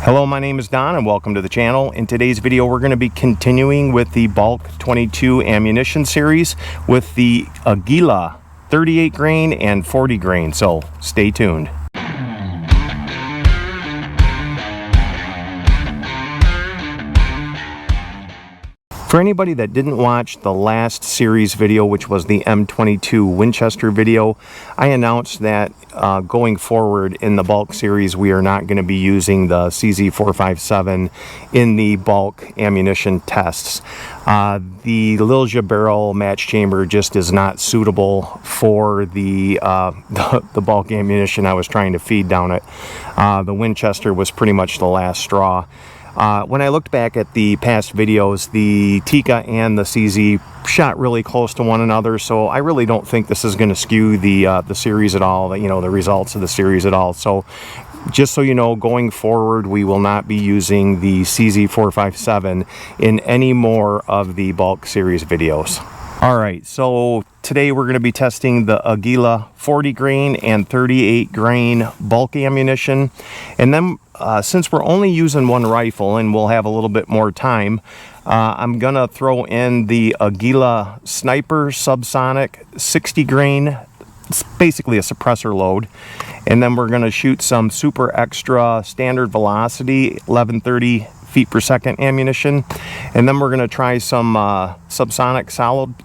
Hello, my name is Don and welcome to the channel. In today's video we're going to be continuing with the bulk 22 ammunition series with the Aguila 38 grain and 40 grain, so stay tuned. For anybody that didn't watch the last series video, which was the M22 Winchester video, I announced that going forward in the bulk series, we are not going to be using the CZ457 in the bulk ammunition tests. The Lilja barrel match chamber just is not suitable for the bulk ammunition I was trying to feed down it. The Winchester was pretty much the last straw. When I looked back at the past videos, the Tikka and the CZ shot really close to one another, so I really don't think this is going to skew the series at all, the results of the series at all. So just so you know, going forward, we will not be using the CZ457 in any more of the bulk series videos. Alright, so today we're going to be testing the Aguila 40 grain and 38 grain bulk ammunition. And then since we're only using one rifle and we'll have a little bit more time, I'm going to throw in the Aguila Sniper Subsonic 60 grain. It's basically a suppressor load. And then we're going to shoot some super extra standard velocity 1130 feet per second ammunition, and then we're going to try some subsonic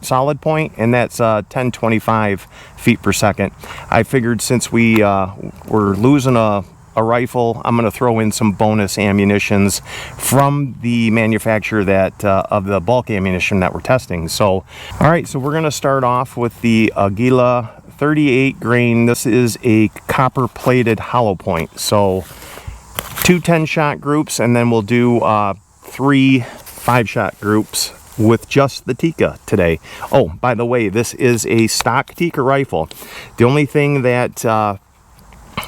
solid point, and that's 1025 feet per second. I figured since we're losing a rifle, I'm going to throw in some bonus ammunitions from the manufacturer that of the bulk ammunition that we're testing. So all right, so we're going to start off with the Aguila 38 grain. This is a copper plated hollow point, so 2 10-shot groups, and then we'll do 3 5-shot groups with just the Tikka today. Oh, by the way, this is a stock Tikka rifle. The only thing that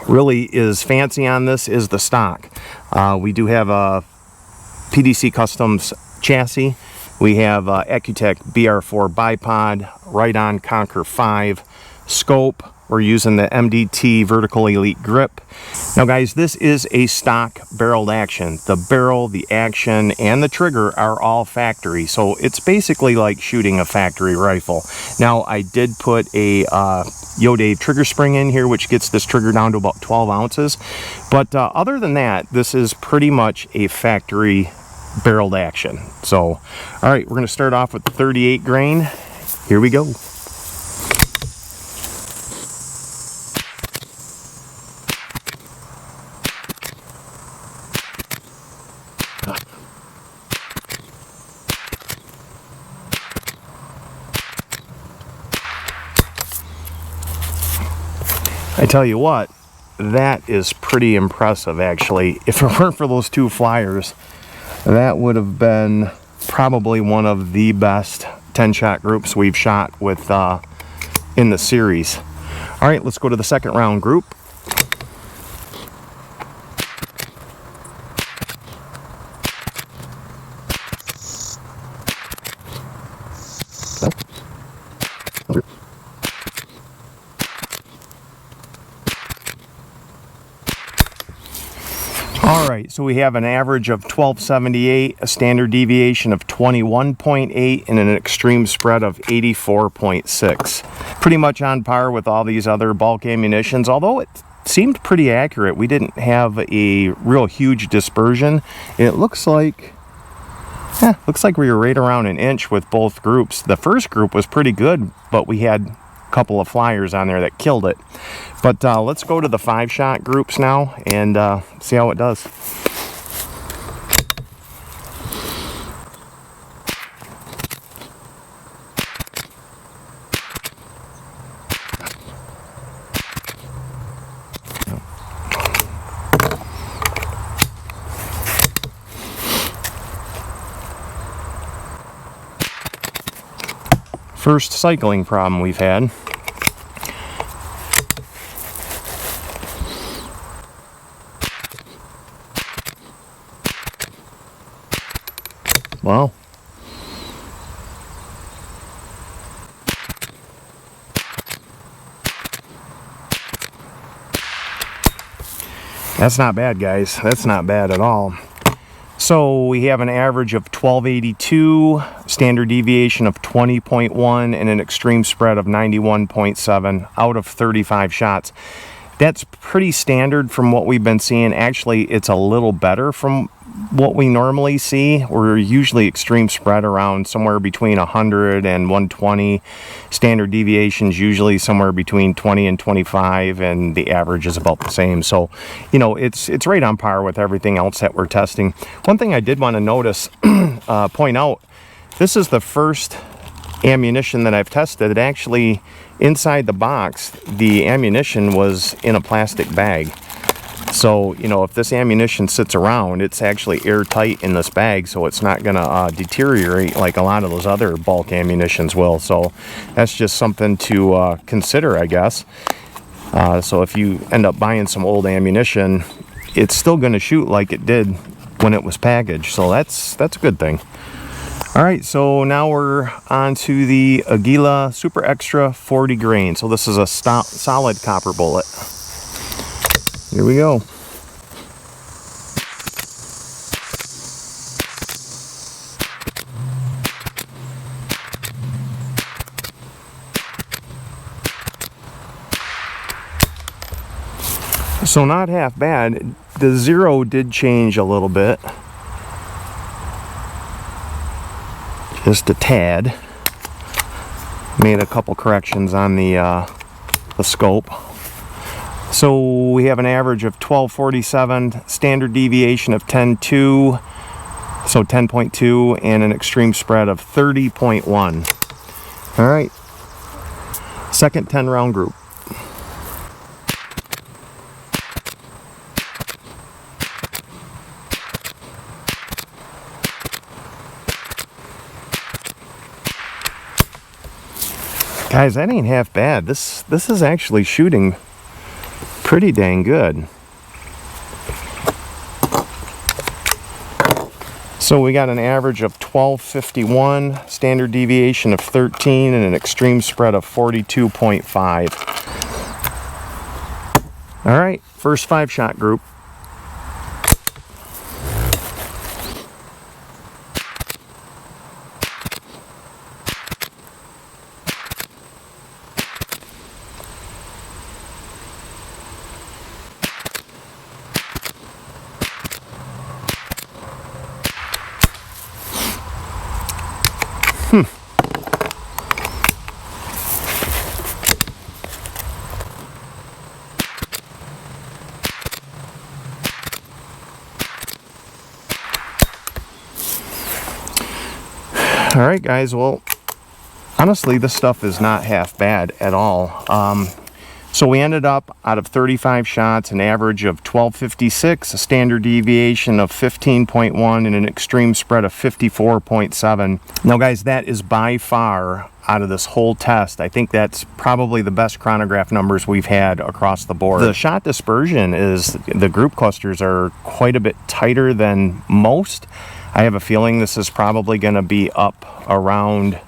really is fancy on this is the stock. We do have a PDC Customs chassis. We have Accutech BR4 bipod, right-on Conquer 5 scope. We're using the MDT Vertical Elite grip. Now guys, this is a stock barreled action. The barrel, the action, and the trigger are all factory. So it's basically like shooting a factory rifle. Now I did put a Yodave trigger spring in here, which gets this trigger down to about 12 ounces. But other than that, this is pretty much a factory barreled action. So, all right, we're gonna start off with the 38 grain. Here we go. I tell you what, that is pretty impressive actually. If it weren't for those 2 flyers, that would have been probably one of the best 10-shot groups we've shot with in the series. All right, let's go to the second round group. Alright, so we have an average of 1278, a standard deviation of 21.8, and an extreme spread of 84.6. Pretty much on par with all these other bulk ammunitions, although it seemed pretty accurate. We didn't have a real huge dispersion. It looks like we were right around an inch with both groups. The first group was pretty good, but we had couple of flyers on there that killed it. But let's go to the 5-shot groups now and see how it does. First cycling problem we've had. Well, That's not bad, guys. That's not bad at all. So we have an average of 1282, standard deviation of 20.1, and an extreme spread of 91.7 out of 35 shots. That's pretty standard from what we've been seeing. Actually, it's a little better from what we normally see. We're usually extreme spread around somewhere between 100 and 120. Standard deviations usually somewhere between 20 and 25, and the average is about the same. So, you know, it's right on par with everything else that we're testing. One thing I did want to notice, point out, this is the first ammunition that I've tested. It actually, inside the box, the ammunition was in a plastic bag. So, you know, if this ammunition sits around, it's actually airtight in this bag, so it's not going to deteriorate like a lot of those other bulk ammunitions will. So that's just something to consider, I guess. So if you end up buying some old ammunition, it's still going to shoot like it did when it was packaged. So that's a good thing. All right, so now we're on to the Aguila Super Extra 40 grain. So this is a solid copper bullet. Here we go. So not half bad. The zero did change a little bit. Just a tad. Made a couple corrections on the scope. So we have an average of 1247, standard deviation of 10.2, so 10.2, and an extreme spread of 30.1. All right, second 10-round group. Guys, that ain't half bad. This is actually shooting pretty dang good. So we got an average of 1251, standard deviation of 13, and an extreme spread of 42.5. All right, first 5-shot group. All right, guys, well, honestly, this stuff is not half bad at all. So we ended up, out of 35 shots, an average of 1256, a standard deviation of 15.1, and an extreme spread of 54.7. Now, guys, that is by far, out of this whole test, I think that's probably the best chronograph numbers we've had across the board. The shot dispersion is, the group clusters are quite a bit tighter than most. I have a feeling this is probably going to be up around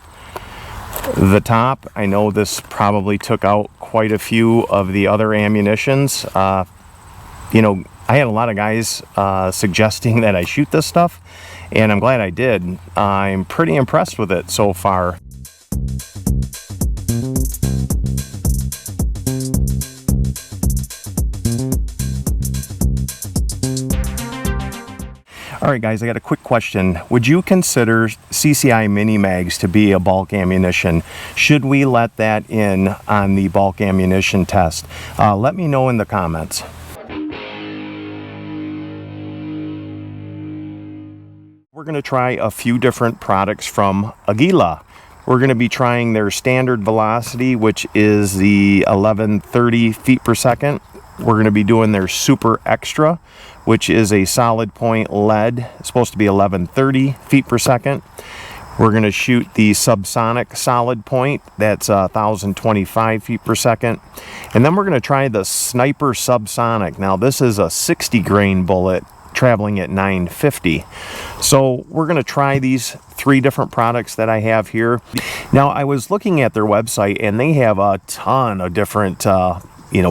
the top. I know this probably took out quite a few of the other ammunitions. You know, I had a lot of guys suggesting that I shoot this stuff, and I'm glad I did. I'm pretty impressed with it so far. All right, guys, I got a quick question. Would you consider CCI mini mags to be a bulk ammunition? Should we let that in on the bulk ammunition test? Let me know in the comments. We're going to try a few different products from Aguila. We're going to be trying their standard velocity, which is the 1130 feet per second. We're going to be doing their Super Extra, which is a solid point lead. It's supposed to be 1130 feet per second. We're going to shoot the Subsonic solid point. That's 1025 feet per second. And then we're going to try the Sniper Subsonic. Now, this is a 60 grain bullet traveling at 950. So we're going to try these 3 different products that I have here. Now, I was looking at their website, and they have a ton of different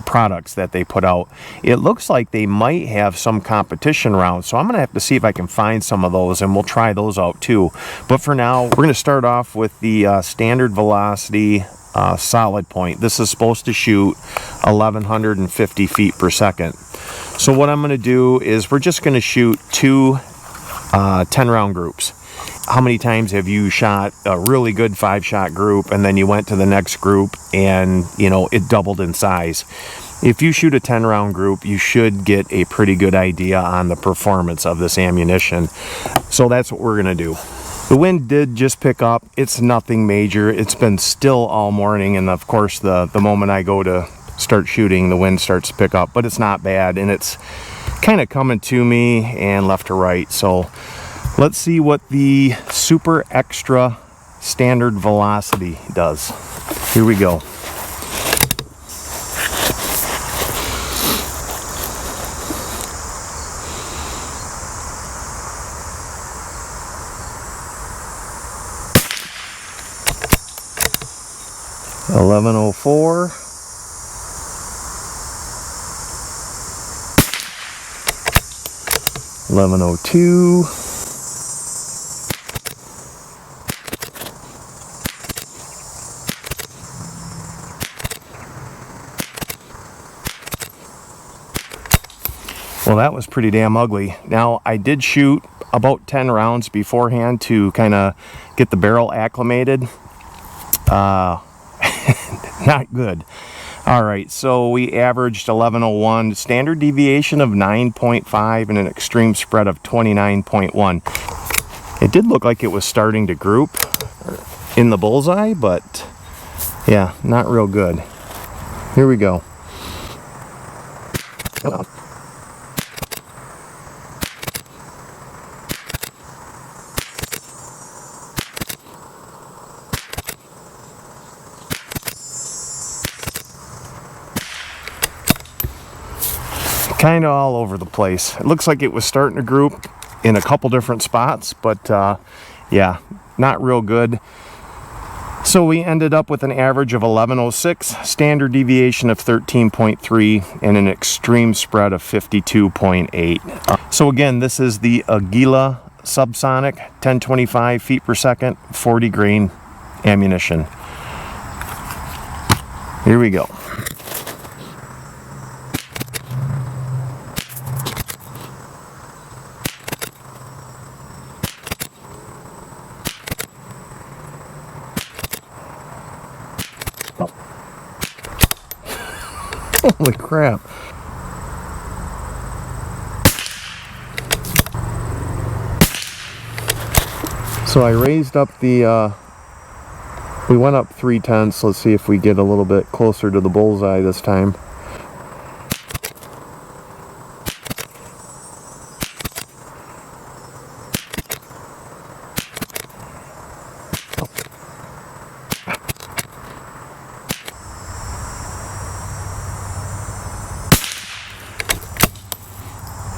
products that they put out. It looks like they might have some competition rounds, so I'm gonna have to see if I can find some of those, and we'll try those out too. But for now, we're gonna start off with the standard velocity solid point. This is supposed to shoot 1150 feet per second. So what I'm gonna do is we're just gonna shoot two 10-round groups. How many times have you shot a really good 5-shot group and then you went to the next group and it doubled in size? If you shoot a 10-round group, you should get a pretty good idea on the performance of this ammunition. So that's what we're gonna do. The wind did just pick up. It's nothing major. It's been still all morning, and of course the moment I go to start shooting, the wind starts to pick up, but it's not bad, and it's kind of coming to me and left to right. So let's see what the super extra standard velocity does. Here we go. $11.04. $11.02. Well, that was pretty damn ugly. Now, I did shoot about 10 rounds beforehand to kind of get the barrel acclimated. Not good. All right, so we averaged 1101, standard deviation of 9.5, and an extreme spread of 29.1. It did look like it was starting to group in the bullseye, but yeah, not real good. Here we go. Kind of all over the place. It looks like it was starting to group in a couple different spots, but yeah, not real good. So we ended up with an average of 1106, standard deviation of 13.3, and an extreme spread of 52.8. So again, this is the Aguila Subsonic 1025 feet per second, 40 grain ammunition. Here we go. Holy crap. So I raised up the, we went up 3/10. Let's see if we get a little bit closer to the bullseye this time.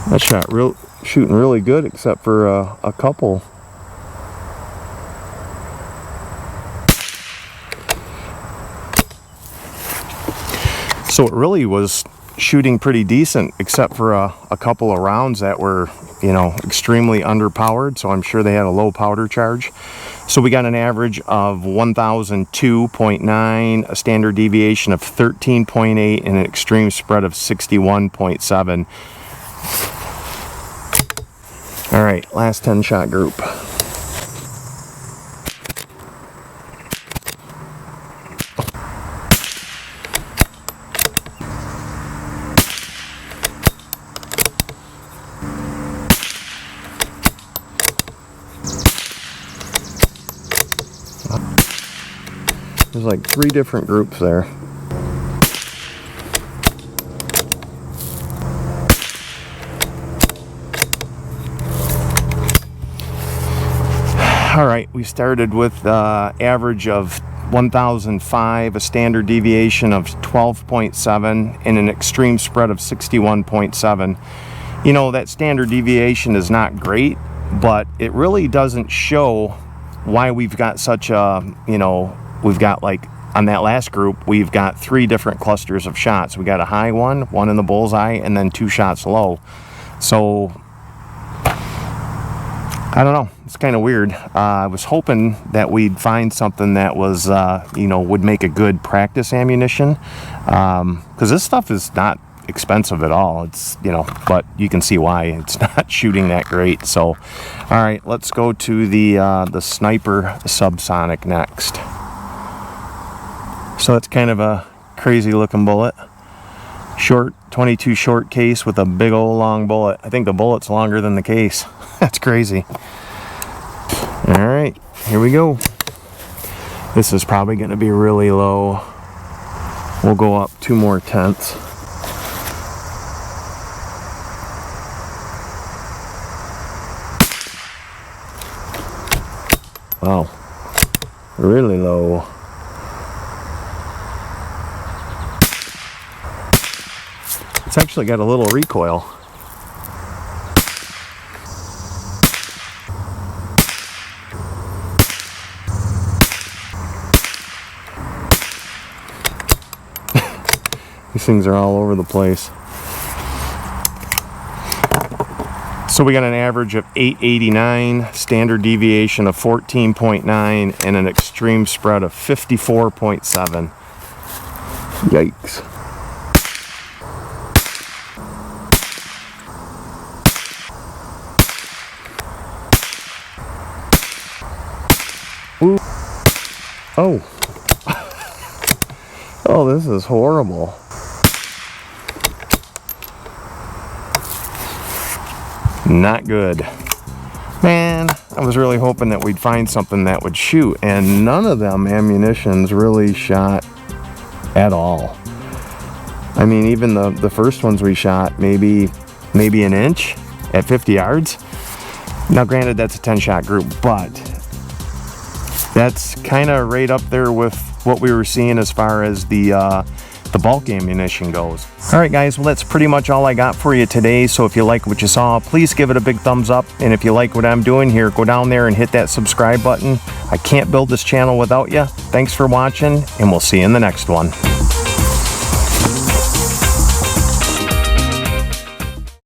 That shot shooting really good, except for a couple. So it really was shooting pretty decent, except for a couple of rounds that were, extremely underpowered. So I'm sure they had a low powder charge. So we got an average of 1002.9, a standard deviation of 13.8, and an extreme spread of 61.7. All right, last 10-shot group. There's like 3 different groups there. All right, we started with average of 1005, a standard deviation of 12.7, and an extreme spread of 61.7. That standard deviation is not great, but it really doesn't show why we've got such a, we've got like on that last group, we've got 3 different clusters of shots. We got a high one in the bullseye, and then 2 shots low. So I don't know, it's kind of weird. I was hoping that we'd find something that was, you know, would make a good practice ammunition, because this stuff is not expensive at all. It's, you know, but you can see why it's not shooting that great. So, all right, let's go to the sniper Subsonic next. So it's kind of a crazy looking bullet. Short 22 short case with a big old long bullet. I think the bullet's longer than the case. That's crazy. All right, here we go. This is probably going to be really low. We'll go up 2 more tenths. Wow, really low. It's actually got a little recoil. These things are all over the place. So we got an average of 889, standard deviation of 14.9, and an extreme spread of 54.7. Yikes. Ooh. Oh. Oh, this is horrible. Not good. Man, I was really hoping that we'd find something that would shoot, and none of them ammunitions really shot at all. I mean, even the first ones we shot, maybe an inch at 50 yards. Now granted, that's a 10-shot group, but that's kind of right up there with what we were seeing as far as the bulk ammunition goes. All right, guys, well, that's pretty much all I got for you today. So if you like what you saw, please give it a big thumbs up. And if you like what I'm doing here, go down there and hit that subscribe button. I can't build this channel without you. Thanks for watching, and we'll see you in the next one.